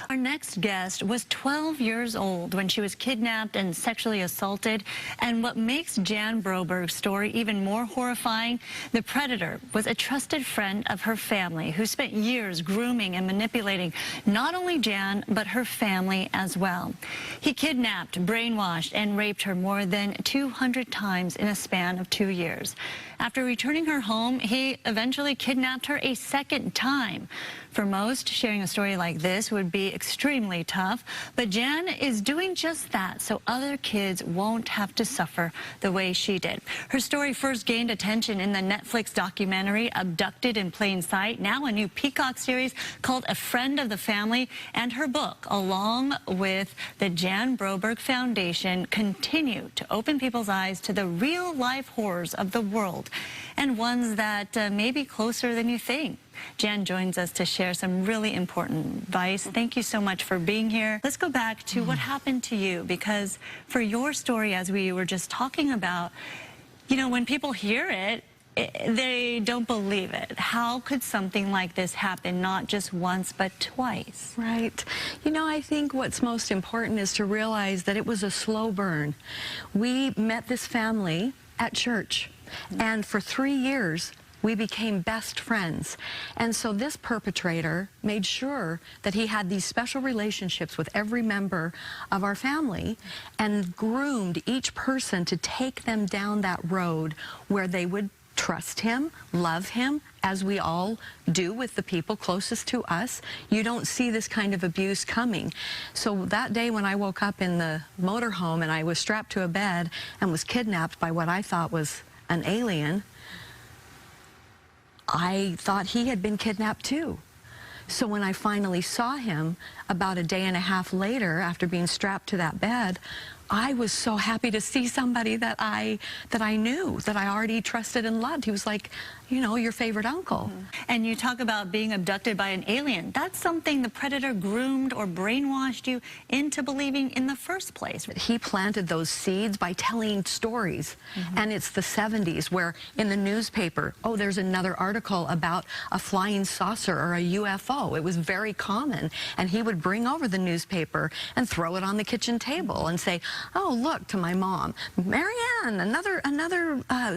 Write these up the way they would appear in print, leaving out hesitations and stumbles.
Our next guest was 12 years old when she was kidnapped and sexually assaulted. And what makes Jan Broberg's story even more horrifying, the predator was a trusted friend of her family who spent years grooming and manipulating not only Jan, but her family as well. He kidnapped, brainwashed, and raped her more than 200 times in a span of 2 years. After returning her home, he eventually kidnapped her a second time. For most, sharing a story like this would be extremely tough, but Jan is doing just that so other kids won't have to suffer the way she did. Her story first gained attention in the Netflix documentary Abducted in Plain Sight, now a new Peacock series called A Friend of the Family, and her book, along with the Jan Broberg Foundation, continue to open people's eyes to the real-life horrors of the world, and ones that may be closer than you think. Jan joins us to share some really important advice. Thank you so much for being here. Let's go back to what happened to you, because for your story, as we were just talking about, you know, when people hear it, they don't believe it. How could something like this happen, not just once, but twice? Right. You know, I think what's most important is to realize that it was a slow burn. We met this family at church, and for 3 years, we became best friends. And so this perpetrator made sure that he had these special relationships with every member of our family and groomed each person to take them down that road where they would trust him, love him, as we all do with the people closest to us. You don't see this kind of abuse coming. So that day when I woke up in the motorhome and I was strapped to a bed and was kidnapped by what I thought was an alien, I thought he had been kidnapped too. So when I finally saw him about a day and a half later, after being strapped to that bed, I was so happy to see somebody that I knew, that I already trusted and loved. He was like, you know, your favorite uncle. And you talk about being abducted by an alien. That's something the predator groomed or brainwashed you into believing in the first place. He planted those seeds by telling stories. And it's the 70s where in the newspaper, oh, there's another article about a flying saucer or a UFO. It was very common. And he would bring over the newspaper and throw it on the kitchen table and say, oh, look, to my mom, Marianne, another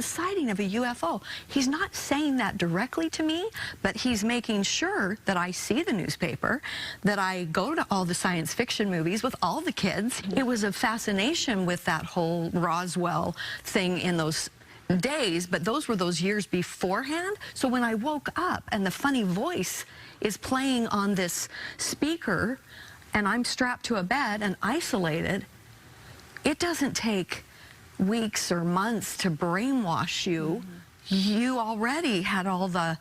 sighting of a UFO. He's not saying that directly to me, but he's making sure that I see the newspaper, that I go to all the science fiction movies with all the kids. It was a fascination with that whole Roswell thing in those days, but those were those years beforehand. So when I woke up and the funny voice is playing on this speaker and I'm strapped to a bed and isolated, it doesn't take weeks or months to brainwash you. You already had all the,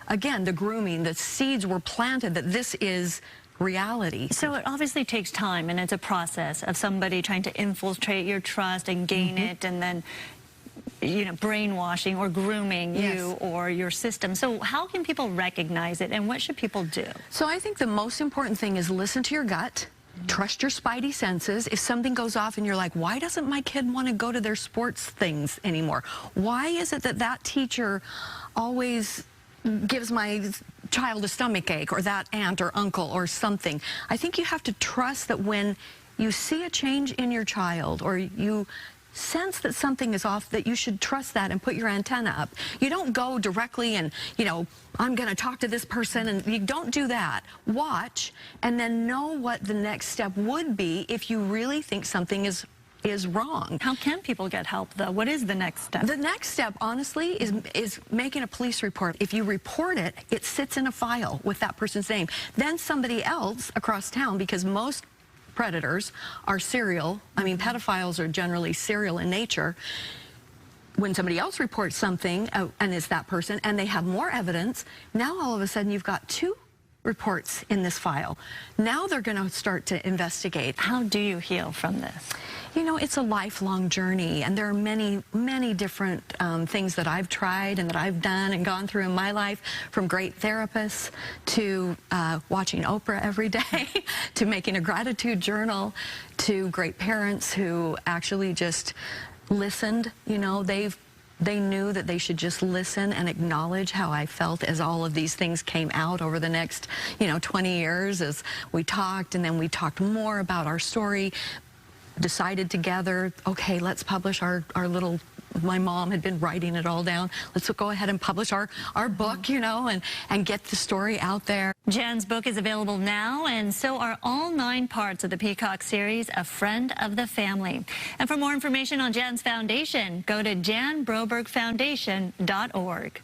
again, the grooming, the seeds were planted that this is reality. So it obviously takes time, and it's a process of somebody trying to infiltrate your trust and gain it, and then, you know, brainwashing or grooming you or your system. So how can people recognize it, and what should people do? So I think the most important thing is listen to your gut. Trust your spidey senses. If something goes off and you're like, why doesn't my kid want to go to their sports things anymore? Why is it that that teacher always gives my child a stomach ache, or that aunt or uncle or something? I think you have to trust that when you see a change in your child, or you sense that something is off, that you should trust that and put your antenna up. You don't go directly and, you know, I'm going to talk to this person, and you don't do that. Watch and then know what the next step would be if you really think something is wrong. How can people get help, though? What is the next step? The next step, honestly, is making a police report. If you report it, it sits in a file with that person's name. Then somebody else across town, because most predators are serial. I mean, pedophiles are generally serial in nature. When somebody else reports something and it's that person, and they have more evidence, now all of a sudden you've got 2 reports in this file. Now they're going to start to investigate. How do you heal from this? You know, it's a lifelong journey, and there are many, many different things that I've tried and that I've done and gone through in my life, from great therapists to watching Oprah every day, to making a gratitude journal, to great parents who actually just listened. You know, they've they knew that they should just listen and acknowledge how I felt as all of these things came out over the next, 20 years as we talked, and then we talked more about our story, decided together, okay, let's publish our little, my mom had been writing it all down. Let's go ahead and publish our book, and get the story out there. Jan's book is available now, and so are all 9 parts of the Peacock series, A Friend of the Family. And for more information on Jan's foundation, go to janbrobergfoundation.org.